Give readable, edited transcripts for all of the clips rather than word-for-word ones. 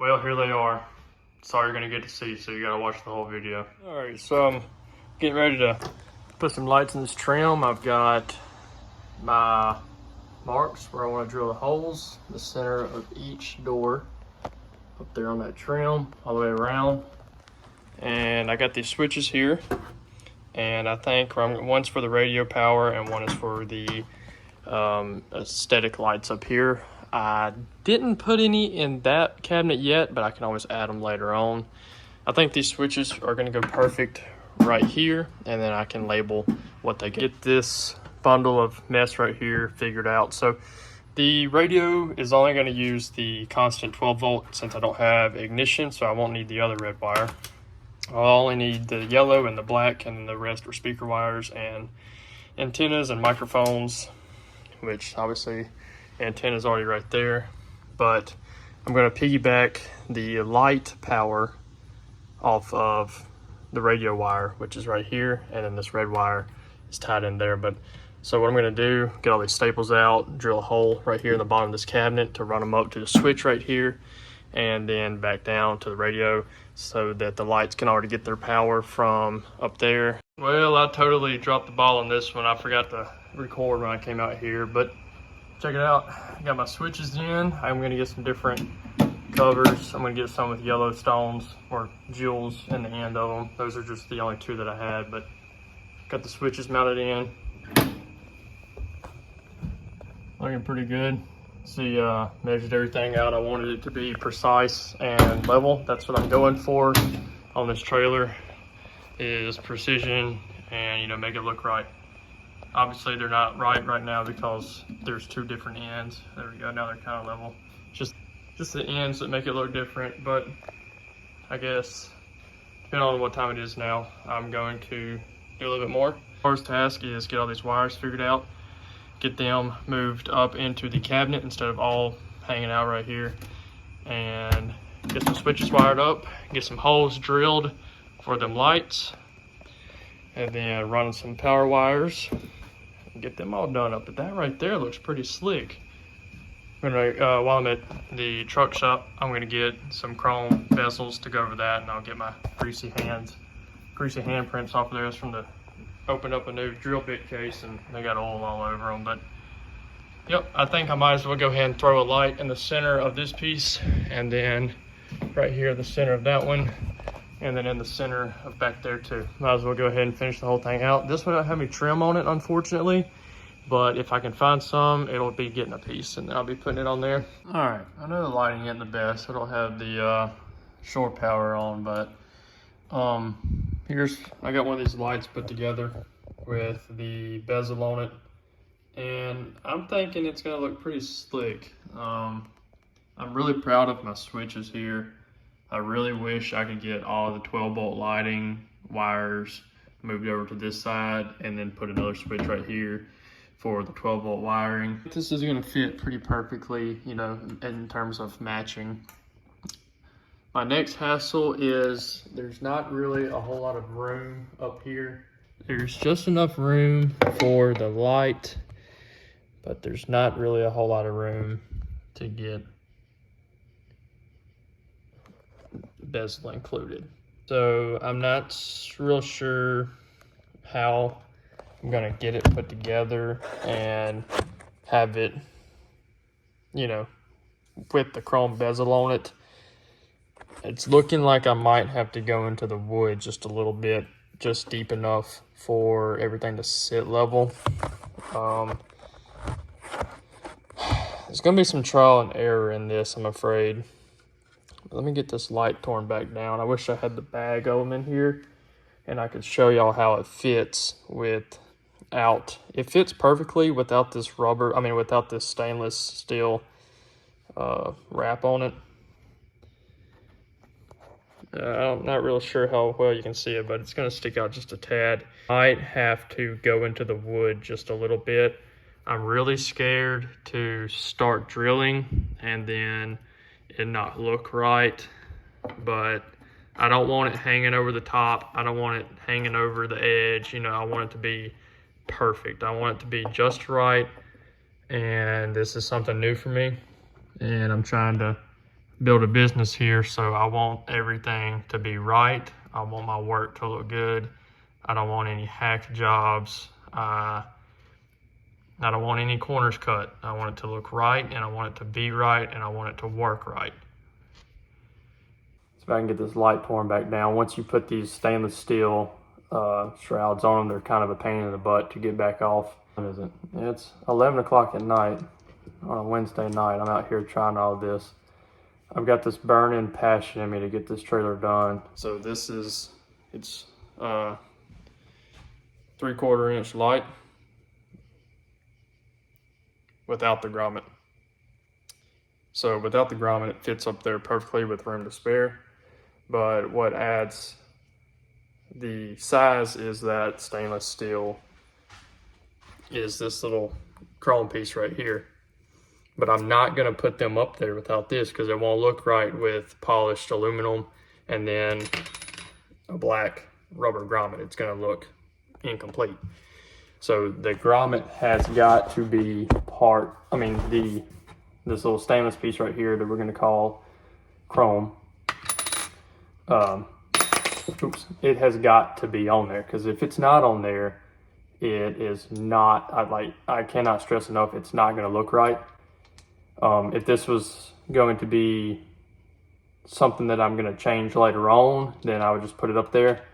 Well, here they are. That's all you're gonna get to see, so you gotta watch the whole video. All right, so I'm getting ready to put some lights in this trim. I've got my marks where I want to drill the holes, the center of each door up there on that trim, all the way around. And I got these switches here, and I think one's for the radio power and one is for the aesthetic lights up here. I didn't put any in that cabinet yet, but I can always add them later on. I think these switches are going to go perfect right here, and then I can label what they get. This bundle of mess right here figured out. So the radio is only going to use the constant 12 volt since I don't have ignition, so I won't need the other red wire. I'll only need the yellow and the black, and then the rest are speaker wires and antennas and microphones, which obviously antenna's already right there. But I'm going to piggyback the light power off of the radio wire, which is right here, and then this red wire is tied in there. But so what I'm going to do, get all these staples out, drill a hole right here in the bottom of this cabinet to run them up to the switch right here, and then back down to the radio so that the lights can already get their power from up there. Well, I totally dropped the ball on this one. I forgot to record when I came out here, but check it out. I got my switches in. I'm going to get some different covers. I'm going to get some with yellow stones or jewels in the end of them. Those are just the only two that I had, but got the switches mounted in. Looking pretty good. See, measured everything out. I wanted it to be precise and level. That's what I'm going for on this trailer, is precision and, you know, make it look right. Obviously they're not right now because there's two different ends. There we go, now they're kind of level. Just the ends that make it look different, but I guess depending on what time it is now, I'm going to do a little bit more. First task is get all these wires figured out, get them moved up into the cabinet instead of all hanging out right here, and get some switches wired up, get some holes drilled for them lights, and then run some power wires and get them all done up. But that right there looks pretty slick. I'm gonna, while I'm at the truck shop, I'm gonna get some chrome bezels to go over that, and I'll get my greasy handprints off of there. It's from the opened up a new drill bit case and they got oil all over them. But yep, I think I might as well go ahead and throw a light in the center of this piece, and then right here the center of that one, and then in the center of back there too. Might as well go ahead and finish the whole thing out. This one don't have any trim on it, unfortunately, but if I can find some, it'll be getting a piece, and then I'll be putting it on there. All right, I know the lighting isn't the best. I don't have the shore power on, but I got one of these lights put together with the bezel on it, and I'm thinking it's gonna look pretty slick. I'm really proud of my switches here. I really wish I could get all the 12 volt lighting wires moved over to this side and then put another switch right here for the 12 volt wiring. This is gonna fit pretty perfectly, you know, in terms of matching. My next hassle is there's not really a whole lot of room up here. There's just enough room for the light, but there's not really a whole lot of room to get bezel included. So I'm not real sure how I'm gonna get it put together and have it, you know, with the chrome bezel on it. It's looking like I might have to go into the wood just a little bit, just deep enough for everything to sit level. There's gonna be some trial and error in this, I'm afraid. Let me get this light torn back down. I wish I had the bag of them in here and I could show y'all how it fits without. It fits perfectly without this rubber, without this stainless steel wrap on it. I'm not real sure how well you can see it, but it's going to stick out just a tad. Might have to go into the wood just a little bit. I'm really scared to start drilling and then it not look right, but I don't want it hanging over the top. I don't want it hanging over the edge. You know, I want it to be perfect. I want it to be just right, and this is something new for me, and I'm trying to build a business here, so I want everything to be right. I want my work to look good. I don't want any hack jobs. I don't want any corners cut. I want it to look right, and I want it to be right, and I want it to work right. So if I can get this light torn back down. Once you put these stainless steel shrouds on them, they're kind of a pain in the butt to get back off. It's 11 o'clock at night on a Wednesday night. I'm out here trying all of this. I've got this burning passion in me to get this trailer done. So this is, it's 3/4 inch light without the grommet. So without the grommet, it fits up there perfectly with room to spare. But what adds the size is that stainless steel is this little chrome piece right here. But I'm not gonna put them up there without this because it won't look right with polished aluminum and then a black rubber grommet. It's gonna look incomplete. So the grommet has got to be part, this little stainless piece right here that we're gonna call chrome, it has got to be on there, because if it's not on there, it is not, I cannot stress enough, it's not gonna look right. If this was going to be something that I'm going to change later on, then I would just put it up there.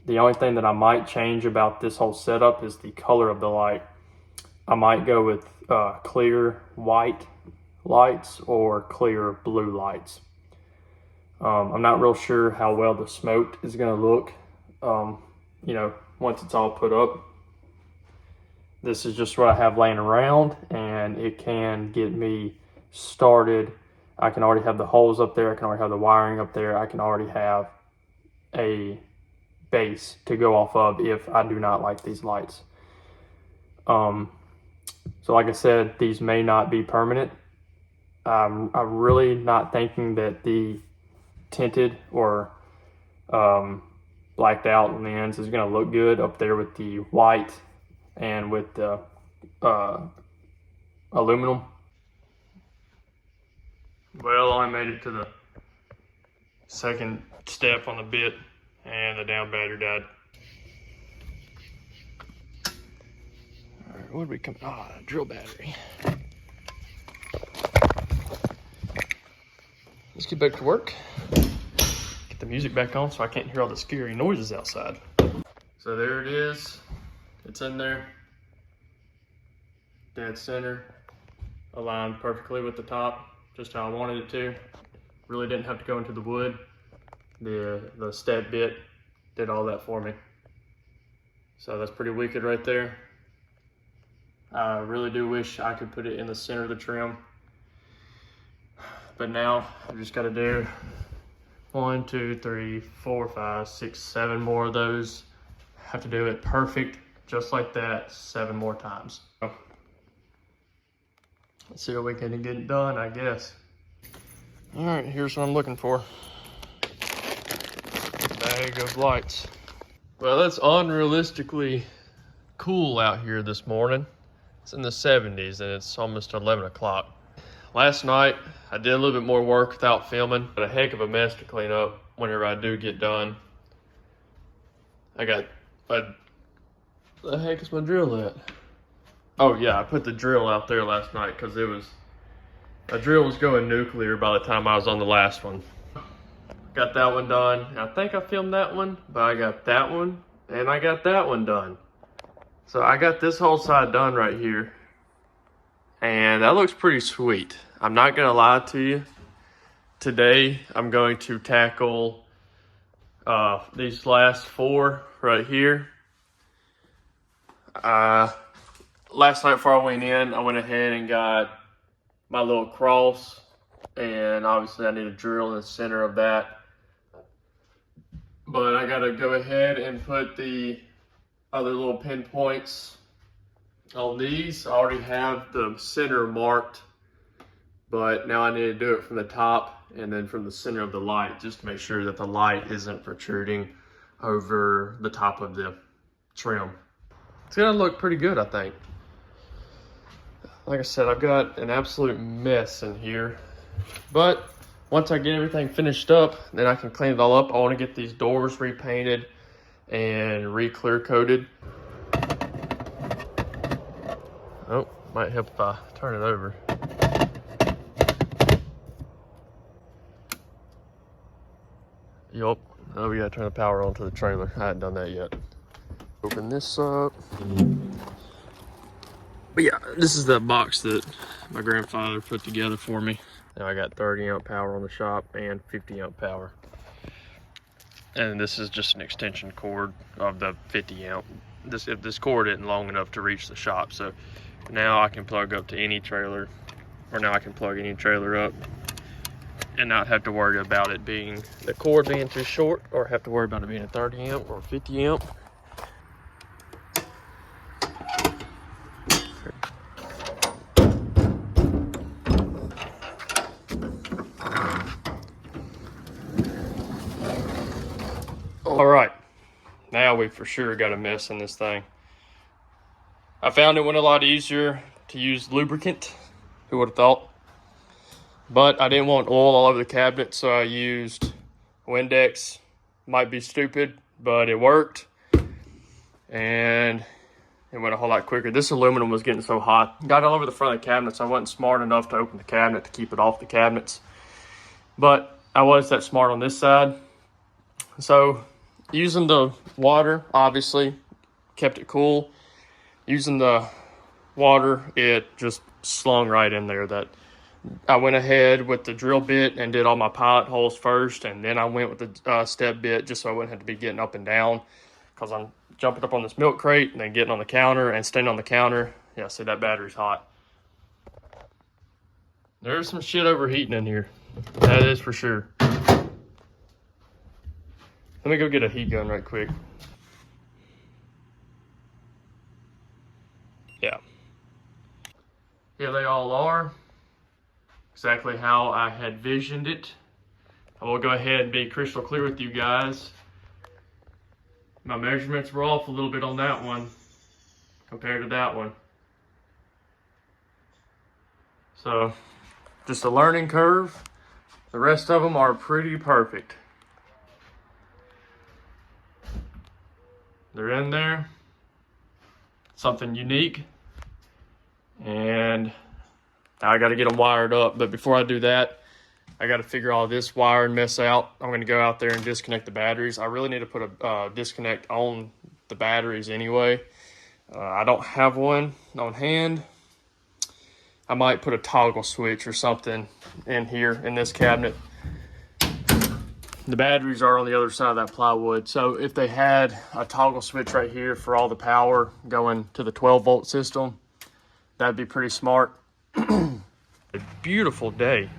The only thing that I might change about this whole setup is the color of the light. I might go with clear white lights or clear blue lights. I'm not real sure how well the smoke is going to look, once it's all put up. This is just what I have laying around, and it can get me started. I can already have the holes up there. I can already have the wiring up there. I can already have a base to go off of if I do not like these lights. So like I said, these may not be permanent. I'm really not thinking that the tinted or blacked out lens is going to look good up there with the white and with the aluminum. Well, I made it to the second step on the bit and the down battery died. All right, what did we come? Drill battery. Let's get back to work. Get the music back on so I can't hear all the scary noises outside. So there it is. It's in there, dead center, aligned perfectly with the top, just how I wanted it to. Really didn't have to go into the wood. The step bit did all that for me. So that's pretty wicked right there. I really do wish I could put it in the center of the trim. But now I've just got to do 1, 2, 3, 4, 5, 6, 7 more of those. Have to do it perfect. Just like that, 7 more times. Let's see what we can get it done, I guess. All right, here's what I'm looking for. Bag of lights. Well, it's unrealistically cool out here this morning. It's in the 70s and it's almost 11 o'clock. Last night, I did a little bit more work without filming, but a heck of a mess to clean up whenever I do get done. I got the heck is my drill at? Oh yeah, I put the drill out there last night because a drill was going nuclear by the time I was on the last one. Got that one done. I think I filmed that one, but I got that one and I got that one done. So I got this whole side done right here. And that looks pretty sweet. I'm not gonna lie to you. Today, I'm going to tackle these last 4 right here. Last night before I went in, I went ahead and got my little cross, and obviously I need a drill in the center of that. But I gotta go ahead and put the other little pinpoints on these. I already have the center marked, but now I need to do it from the top and then from the center of the light, just to make sure that the light isn't protruding over the top of the trim. It's gonna look pretty good, I think. Like I said, I've got an absolute mess in here, but once I get everything finished up, then I can clean it all up. I want to get these doors repainted and re-clear coated. Oh, might help if I turn it over. Yup. Oh, we gotta turn the power on to the trailer. I hadn't done that yet. Open this up. But yeah, this is the box that my grandfather put together for me. Now I got 30 amp power on the shop and 50 amp power. And this is just an extension cord of the 50 amp. This cord isn't long enough to reach the shop, so now I can plug up to any trailer, or now I can plug any trailer up and not have to worry about it being, the cord being too short, or have to worry about it being a 30 amp or 50 amp. All right, now we for sure got a mess in this thing. I found it went a lot easier to use lubricant. Who would have thought? But I didn't want oil all over the cabinet, so I used Windex. Might be stupid, but it worked. And it went a whole lot quicker. This aluminum was getting so hot. Got all over the front of the cabinets. I wasn't smart enough to open the cabinet to keep it off the cabinets. But I was that smart on this side. So using the water, obviously, kept it cool. Using the water, it just slung right in there. That I went ahead with the drill bit and did all my pilot holes first, and then I went with the step bit just so I wouldn't have to be getting up and down, because I'm jumping up on this milk crate and then getting on the counter and standing on the counter. Yeah, see, that battery's hot. There's some shit overheating in here. That is for sure. Let me go get a heat gun right quick. Yeah. Here they all are. Exactly how I had visioned it. I will go ahead and be crystal clear with you guys. My measurements were off a little bit on that one compared to that one. So, just a learning curve. The rest of them are pretty perfect. They're in there. Something unique. And now I got to get them wired up. But before I do that, I got to figure all this wiring mess out. I'm going to go out there and disconnect the batteries. I really need to put a disconnect on the batteries anyway. I don't have one on hand. I might put a toggle switch or something in here in this cabinet. The batteries are on the other side of that plywood. So if they had a toggle switch right here for all the power going to the 12-volt system, that'd be pretty smart. A beautiful day.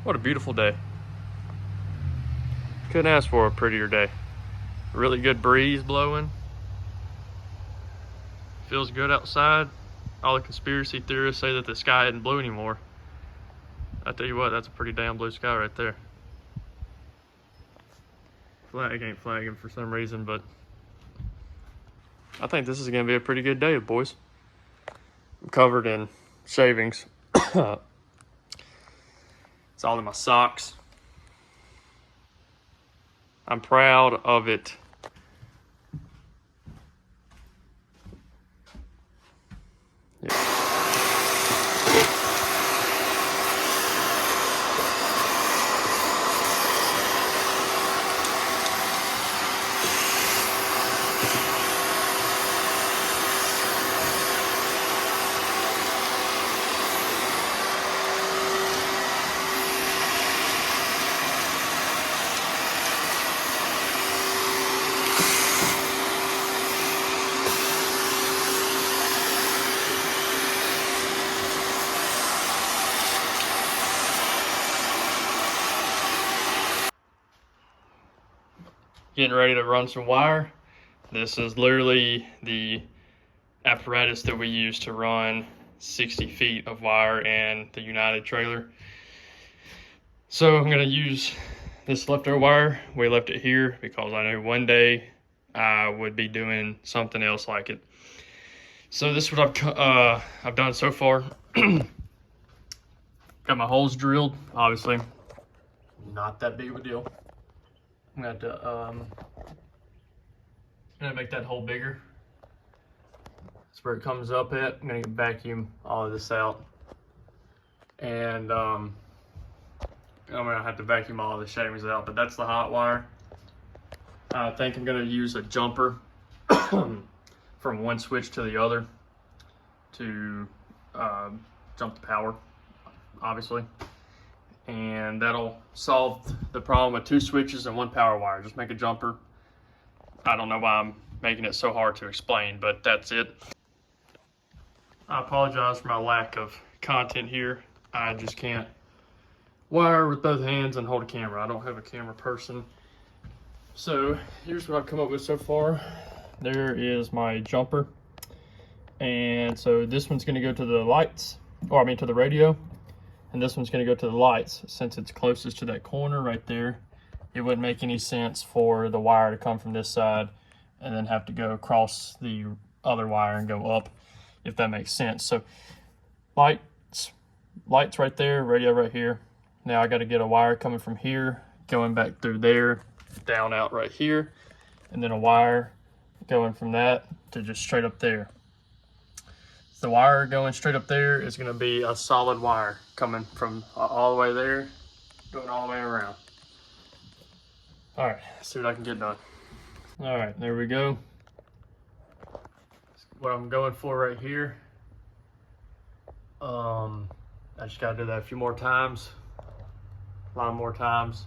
What a beautiful day. Couldn't ask for a prettier day. Really good breeze blowing. Feels good outside. All the conspiracy theorists say that the sky isn't blue anymore. I tell you what, that's a pretty damn blue sky right there. Flag ain't flagging for some reason, but I think this is gonna be a pretty good day, boys. I'm covered in shavings. It's all in my socks. I'm proud of it. Yeah. Getting ready to run some wire. This is literally the apparatus that we use to run 60 feet of wire in the United trailer. So I'm gonna use this leftover wire. We left it here because I know one day I would be doing something else like it. So this is what I've done so far. Got my holes drilled, obviously. not that big of a deal. I'm gonna have to make that hole bigger. That's where it comes up at. I'm gonna vacuum all of this out. And I'm gonna have to vacuum all of the shavings out, but that's the hot wire. I think I'm gonna use a jumper from one switch to the other to jump the power, obviously. And that'll solve the problem with 2 switches and 1 power wire. Just make a jumper. I don't know why I'm making it so hard to explain, but that's it. I apologize for my lack of content here. I just can't wire with both hands and hold a camera. I don't have a camera person. So here's what I've come up with so far. There is my jumper. And so this one's gonna go to the lights, or I mean to the radio. And this one's gonna go to the lights. Since it's closest to that corner right there, it wouldn't make any sense for the wire to come from this side and then have to go across the other wire and go up, if that makes sense. So lights right there, radio right here. Now I gotta get a wire coming from here, going back through there, down out right here, and then a wire going from that to just straight up there. The wire going straight up there is gonna be a solid wire coming from all the way there, going all the way around. All right, let's see what I can get done. All right, there we go. What I'm going for right here. I just gotta do that a few more times, a lot more times.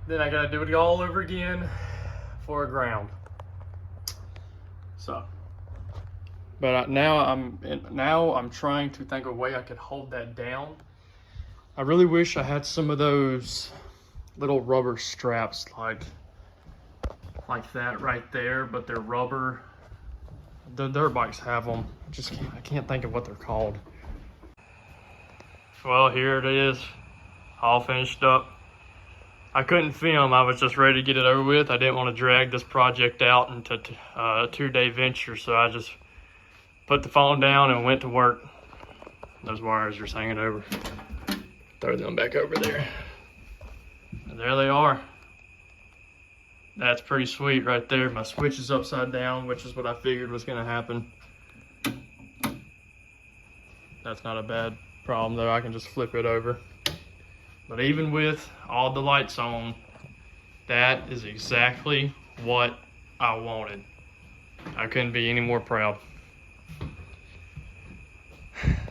Then I gotta do it all over again for a ground. So. But now I'm trying to think of a way I could hold that down. I really wish I had some of those little rubber straps like that right there, but they're rubber. The dirt bikes have them. I can't think of what they're called. Well, here it is, all finished up. I couldn't film. I was just ready to get it over with. I didn't want to drag this project out into a 2-day venture, so I just put the phone down and went to work. Those wires are hanging over. Throw them back over there. And there they are. That's pretty sweet right there. My switch is upside down, which is what I figured was gonna happen. That's not a bad problem though. I can just flip it over. But even with all the lights on, that is exactly what I wanted. I couldn't be any more proud.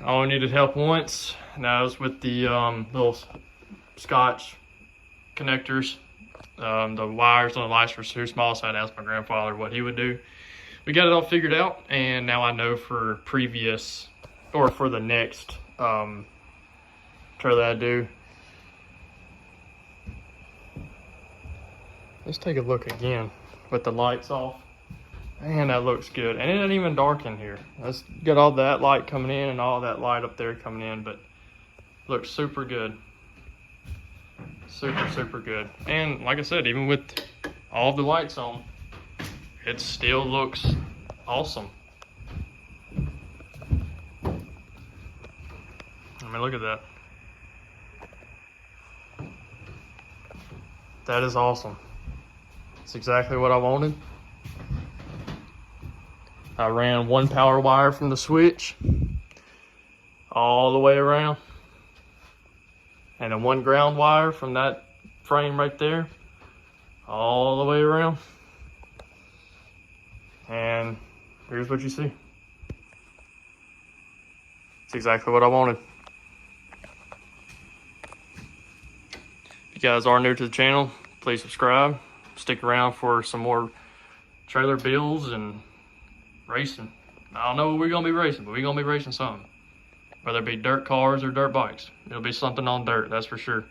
I only needed help once, and that was with the little Scotch connectors. The wires on the lights were too small, so I asked my grandfather what he would do. We got it all figured out, and now I know for the next trailer I do. Let's take a look again with the lights off. Man, that looks good. And it ain't even dark in here. Let's get all that light coming in and all that light up there coming in, but looks super good. Super, super good. And like I said, even with all the lights on, it still looks awesome. I mean, look at that. That is awesome. It's exactly what I wanted. I ran 1 power wire from the switch all the way around, and then 1 ground wire from that frame right there all the way around. And here's what you see. It's exactly what I wanted. If you guys are new to the channel, please subscribe. Stick around for some more trailer builds and racing. I don't know what we're gonna be racing, but we're gonna be racing something. Whether it be dirt cars or dirt bikes. It'll be something on dirt, that's for sure.